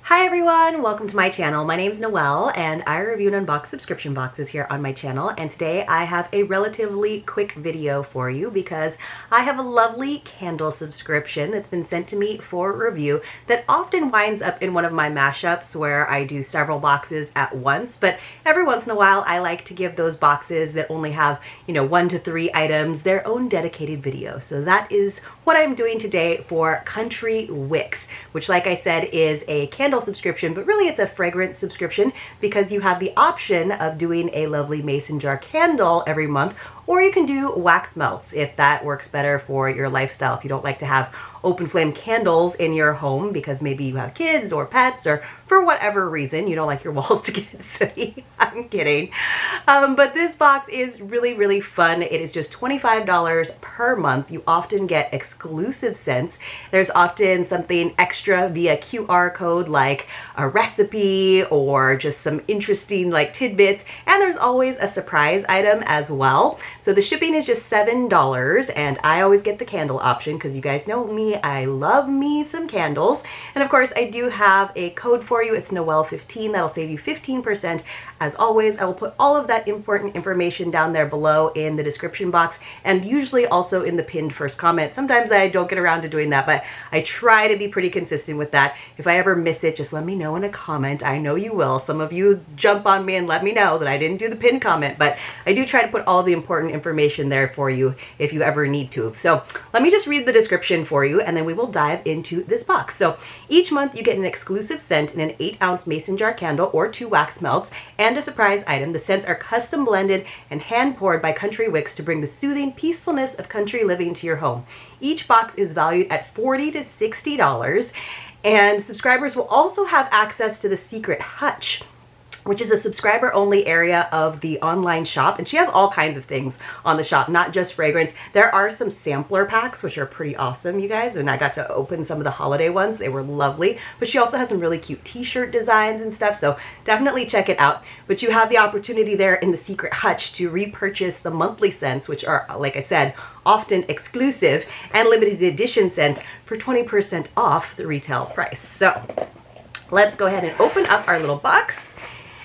Hi everyone, welcome to my channel. My name's Noelle and I review and unbox subscription boxes here on my channel, and today I have a relatively quick video for you because I have a lovely candle subscription that's been sent to me for review that often winds up in one of my mashups where I do several boxes at once, but every once in a while I like to give those boxes that only have 1 to 3 items their own dedicated video. So that is what I'm doing today for Country Wicks, which, like I said, is a candle subscription, but really it's a fragrance subscription because you have the option of doing a lovely mason jar candle every month, or you can do wax melts if that works better for your lifestyle. If you don't like to have open flame candles in your home because maybe you have kids or pets, or for whatever reason you don't like your walls to get sooty. I'm kidding. But this box is really fun. It is just $25 per month. You often get exclusive scents. There's often something extra via QR code, like a recipe or just some interesting tidbits, and there's always a surprise item as well. So the shipping is just $7, and I always get the candle option because you guys know me, I love me some candles. And of course I do have a code for you. It's Noel15. That'll save you 15%. As always, I will put all of that important information down there below in the description box, and usually also in the pinned first comment. Sometimes I don't get around to doing that, but I try to be pretty consistent with that. If I ever miss it, just let me know in a comment. I know you will. Some of you jump on me and let me know that I didn't do the pinned comment, but I do try to put all the important information there for you if you ever need to. So let me just read the description for you, and then we will dive into this box. So each month you get an exclusive scent in an 8-ounce mason jar candle or 2 wax melts and a surprise item. The scents are custom blended and hand poured by Country Wicks to bring the soothing peacefulness of country living to your home. Each box is valued at $40 to $60, and subscribers will also have access to the secret hutch, which is a subscriber-only area of the online shop. And she has all kinds of things on the shop, not just fragrance. There are some sampler packs, which are pretty awesome, you guys, and I got to open some of the holiday ones. They were lovely. But she also has some really cute t-shirt designs and stuff, so definitely check it out. But you have the opportunity there in the secret hutch to repurchase the monthly scents, which are, like I said, often exclusive and limited edition scents for 20% off the retail price. So let's go ahead and open up our little box.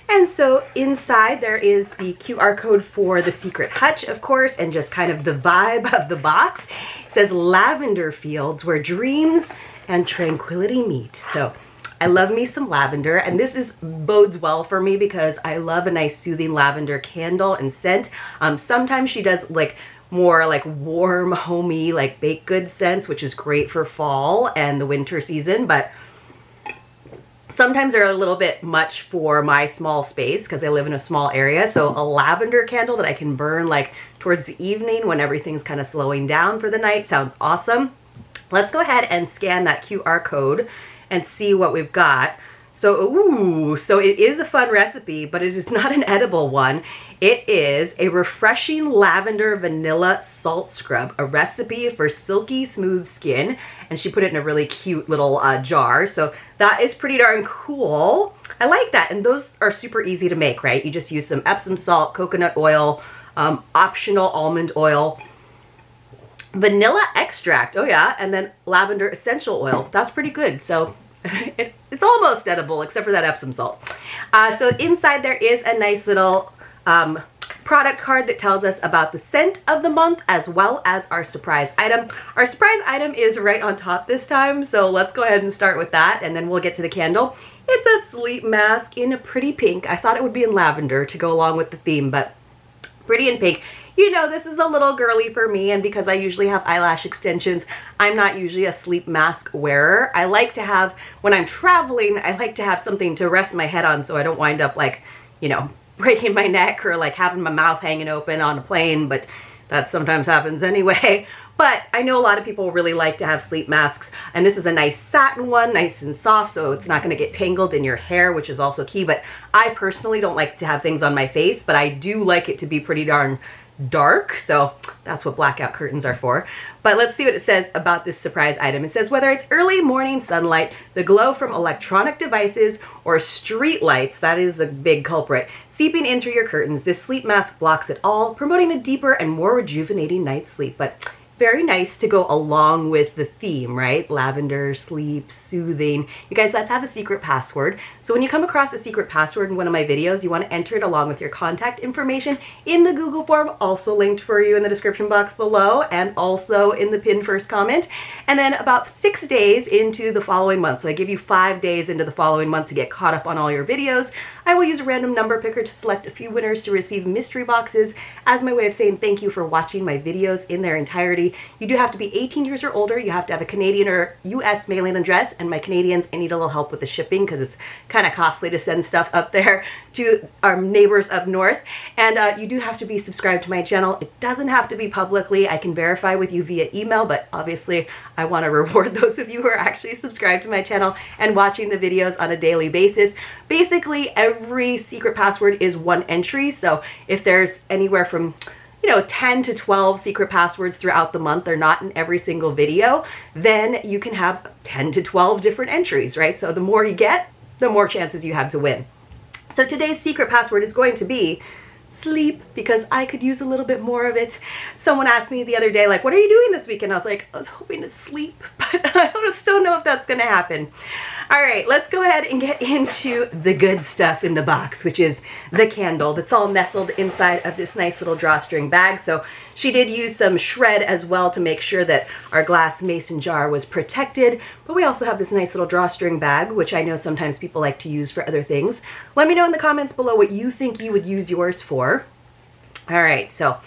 And so inside there is the QR code for the secret hutch, of course, and just kind of the vibe of the box. It says lavender fields where dreams and tranquility meet. So I love me some lavender, and this bodes well for me because I love a nice soothing lavender candle and scent. Sometimes she does more warm, homey, baked goods scents, which is great for fall and the winter season, but sometimes they're a little bit much for my small space because I live in a small area. So a lavender candle that I can burn towards the evening when everything's kind of slowing down for the night sounds awesome. Let's go ahead and scan that QR code and see what we've got. So, so it is a fun recipe, but it is not an edible one. It is a refreshing lavender vanilla salt scrub, a recipe for silky smooth skin. And she put it in a really cute little jar. So that is pretty darn cool. I like that. And those are super easy to make, right? You just use some Epsom salt, coconut oil, optional almond oil, vanilla extract, oh yeah, and then lavender essential oil. That's pretty good. So it's almost edible except for that Epsom salt. So inside there is a nice little product card that tells us about the scent of the month as well as our surprise item. Our surprise item is right on top this time, so let's go ahead and start with that, and then we'll get to the candle. It's a sleep mask in a pretty pink. I thought it would be in lavender to go along with the theme, but pretty in pink. You know, this is a little girly for me, and because I usually have eyelash extensions, I'm not usually a sleep mask wearer. I like to have, when I'm traveling, I like to have something to rest my head on so I don't wind up breaking my neck or having my mouth hanging open on a plane, but that sometimes happens anyway. But I know a lot of people really like to have sleep masks, and this is a nice satin one, nice and soft, so it's not going to get tangled in your hair, which is also key. But I personally don't like to have things on my face, but I do like it to be pretty darn dark, so that's what blackout curtains are for. But let's see what it says about this surprise item. It says, whether it's early morning sunlight, the glow from electronic devices, or street lights, that is a big culprit, seeping in through your curtains, this sleep mask blocks it all, promoting a deeper and more rejuvenating night's sleep. But very nice to go along with the theme, right? Lavender, sleep, soothing. You guys, let's have a secret password. So when you come across a secret password in one of my videos, you want to enter it along with your contact information in the Google form, also linked for you in the description box below and also in the pinned first comment. And then about 6 days into the following month, so I give you 5 days into the following month to get caught up on all your videos, I will use a random number picker to select a few winners to receive mystery boxes as my way of saying thank you for watching my videos in their entirety. You do have to be 18 years or older. You have to have a Canadian or US mailing address, and my Canadians, I need a little help with the shipping because it's kind of costly to send stuff up there to our neighbors up north. And you do have to be subscribed to my channel. It doesn't have to be publicly. I can verify with you via email, but obviously I want to reward those of you who are actually subscribed to my channel and watching the videos on a daily basis. Basically, every secret password is one entry. So if there's anywhere from 10 to 12 secret passwords throughout the month, they're not in every single video, then you can have 10 to 12 different entries, right? So the more you get, the more chances you have to win. So today's secret password is going to be sleep, because I could use a little bit more of it. Someone asked me the other day, like, what are you doing this weekend? I was like, I was hoping to sleep, but I don't still know if that's gonna happen. All right, let's go ahead and get into the good stuff in the box, which is the candle that's all nestled inside of this nice little drawstring bag. So she did use some shred as well to make sure that our glass mason jar was protected, but we also have this nice little drawstring bag, which I know sometimes people like to use for other things. Let me know in the comments below what you think you would use yours for. All right, so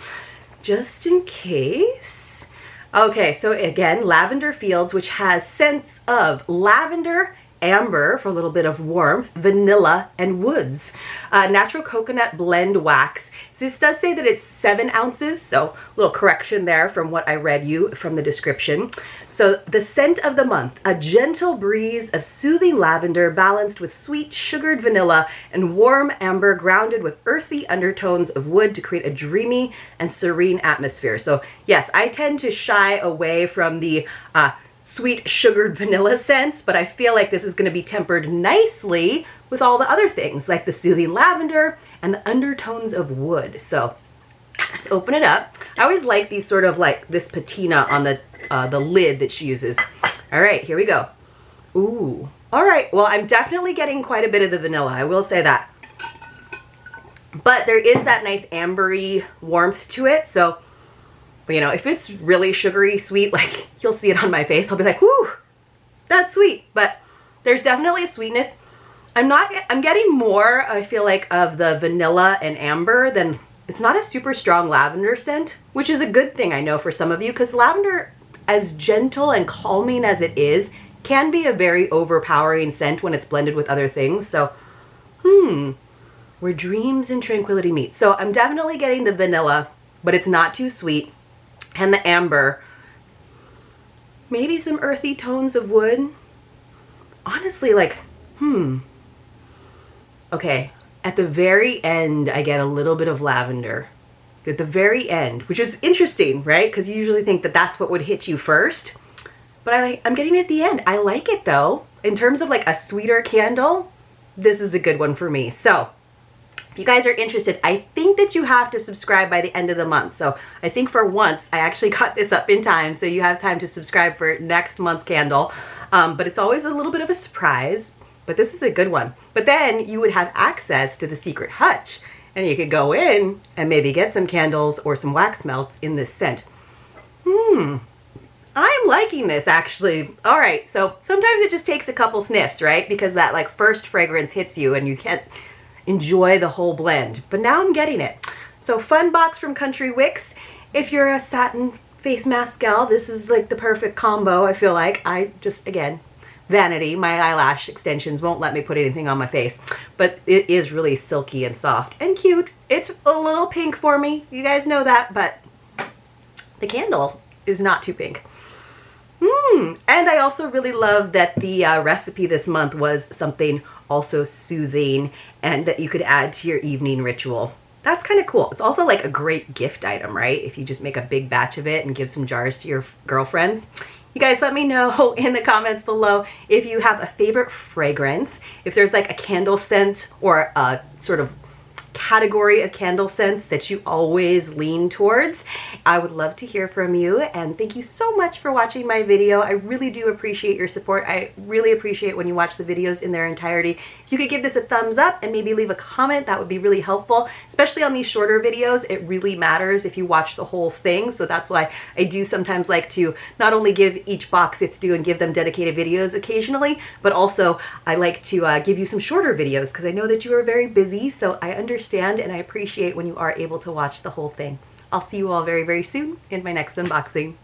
just in case. Okay, so again, Lavender Fields, which has scents of lavender, amber for a little bit of warmth, vanilla, and woods. Natural coconut blend wax. So this does say that it's 7 ounces, so a little correction there from what I read you from the description. So the scent of the month, a gentle breeze of soothing lavender balanced with sweet sugared vanilla and warm amber grounded with earthy undertones of wood to create a dreamy and serene atmosphere. So yes, I tend to shy away from the sweet sugared vanilla scents, but I feel like this is going to be tempered nicely with all the other things like the soothing lavender and the undertones of wood. So let's open it up. I always like these sort of like this patina on the lid that she uses. All right, here we go. Ooh. All right, well, I'm definitely getting quite a bit of the vanilla, I will say that. But there is that nice ambery warmth to it, so but if it's really sugary sweet, like you'll see it on my face, I'll be like, whoo, that's sweet. But there's definitely a sweetness. I'm getting more, I feel like, of the vanilla and amber than, it's not a super strong lavender scent, which is a good thing, I know, for some of you, because lavender, as gentle and calming as it is, can be a very overpowering scent when it's blended with other things. So, where dreams and tranquility meet. So I'm definitely getting the vanilla, but it's not too sweet. And the amber, maybe some earthy tones of wood. Honestly, like, okay, at the very end, I get a little bit of lavender. At the very end, which is interesting, right? Because you usually think that that's what would hit you first. But I'm getting it at the end. I like it though. In terms of like a sweeter candle, this is a good one for me. So if you guys are interested, I think that you have to subscribe by the end of the month. So I think for once, I actually got this up in time, so you have time to subscribe for next month's candle. But it's always a little bit of a surprise, but this is a good one. But then you would have access to the secret hutch, and you could go in and maybe get some candles or some wax melts in this scent. I'm liking this, actually. All right, so sometimes it just takes a couple sniffs, right? Because that like first fragrance hits you and you can't enjoy the whole blend, but now I'm getting it. So fun box from Country Wicks. If you're a satin face mask gal, this is like the perfect combo. I feel like I just, again, vanity, my eyelash extensions won't let me put anything on my face, but it is really silky and soft and cute. It's a little pink for me, you guys know that, but the candle is not too pink. And I also really love that the recipe this month was something also soothing and that you could add to your evening ritual. That's kind of cool. It's also like a great gift item, right? If you just make a big batch of it and give some jars to your girlfriends. You guys let me know in the comments below if you have a favorite fragrance, if there's like a candle scent or a sort of category of candle scents that you always lean towards. I would love to hear from you, and thank you so much for watching my video. I really do appreciate your support. I really appreciate when you watch the videos in their entirety. If you could give this a thumbs up and maybe leave a comment, that would be really helpful, especially on these shorter videos. It really matters if you watch the whole thing, so that's why I do sometimes like to not only give each box its due and give them dedicated videos occasionally, but also I like to give you some shorter videos because I know that you are very busy, so I understand and I appreciate when you are able to watch the whole thing. I'll see you all very, very soon in my next unboxing.